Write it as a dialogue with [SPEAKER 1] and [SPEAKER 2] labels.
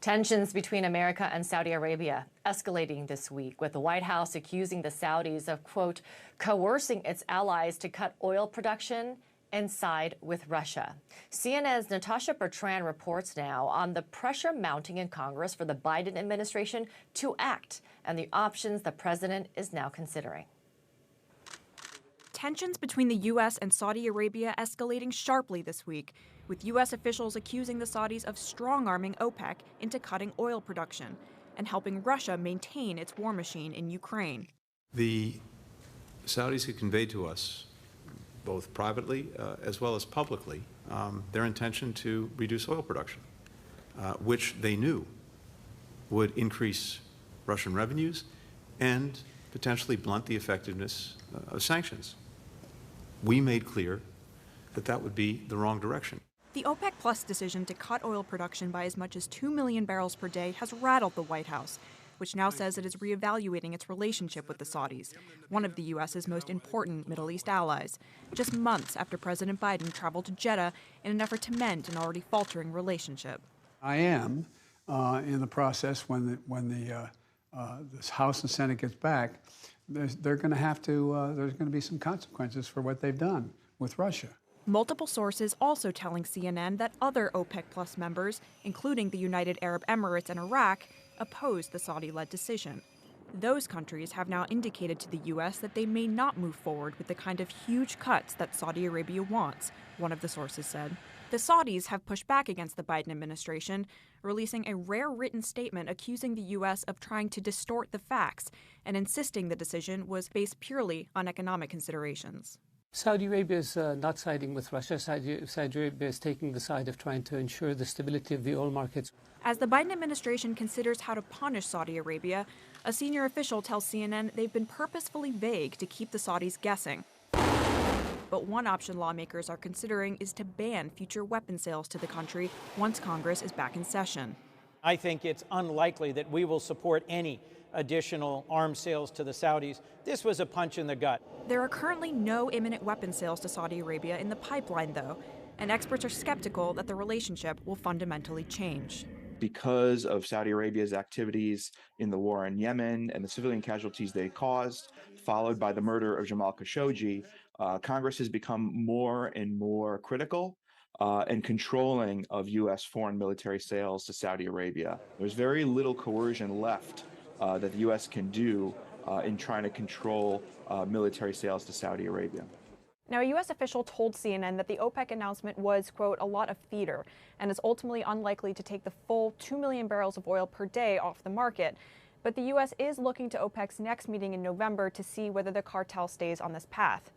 [SPEAKER 1] Tensions between America and Saudi Arabia escalating this week, with the White House accusing the Saudis of, quote, coercing its allies to cut oil production and side with Russia. CNN's Natasha Bertrand reports now on the pressure mounting in Congress for the Biden administration to act and the options the president is now considering.
[SPEAKER 2] Tensions between the U.S. and Saudi Arabia escalating sharply this week, with U.S. officials accusing the Saudis of strong-arming OPEC into cutting oil production and helping Russia maintain its war machine in Ukraine.
[SPEAKER 3] The Saudis had conveyed to us, both privately as well as publicly, their intention to reduce oil production, which they knew would increase Russian revenues and potentially blunt the effectiveness of sanctions. We made clear that that would be the wrong direction.
[SPEAKER 2] The OPEC Plus decision to cut oil production by as much as 2 million barrels per day has rattled the White House, which now says it is reevaluating its relationship with the Saudis, one of the U.S.'s most important Middle East allies, just months after President Biden traveled to Jeddah in an effort to mend an already faltering relationship.
[SPEAKER 4] I am in the process when the House and Senate gets back. They're going to have to. There's going to be some consequences for what they've done with Russia.
[SPEAKER 2] Multiple sources also telling CNN that other OPEC Plus members, including the United Arab Emirates and Iraq, opposed the Saudi-led decision. Those countries have now indicated to the U.S. that they may not move forward with the kind of huge cuts that Saudi Arabia wants, one of the sources said. The Saudis have pushed back against the Biden administration, releasing a rare written statement accusing the U.S. of trying to distort the facts and insisting the decision was based purely on economic considerations.
[SPEAKER 5] Saudi Arabia is not siding with Russia. Saudi Arabia is taking the side of trying to ensure the stability of the oil markets.
[SPEAKER 2] As the Biden administration considers how to punish Saudi Arabia, a senior official tells CNN they've been purposefully vague to keep the Saudis guessing. But one option lawmakers are considering is to ban future weapon sales to the country once Congress is back in session.
[SPEAKER 6] I think it's unlikely that we will support any additional arms sales to the Saudis. This was a punch in the gut.
[SPEAKER 2] There are currently no imminent weapon sales to Saudi Arabia in the pipeline, though, and experts are skeptical that the relationship will fundamentally change.
[SPEAKER 7] Because of Saudi Arabia's activities in the war in Yemen and the civilian casualties they caused, followed by the murder of Jamal Khashoggi, Congress has become more and more critical and controlling of U.S. foreign military sales to Saudi Arabia. There's very little coercion left that the U.S. can do in trying to control military sales to Saudi Arabia.
[SPEAKER 2] Now, a U.S. official told CNN that the OPEC announcement was, quote, a lot of theater and is ultimately unlikely to take the full 2 million barrels of oil per day off the market. But the U.S. is looking to OPEC's next meeting in November to see whether the cartel stays on this path.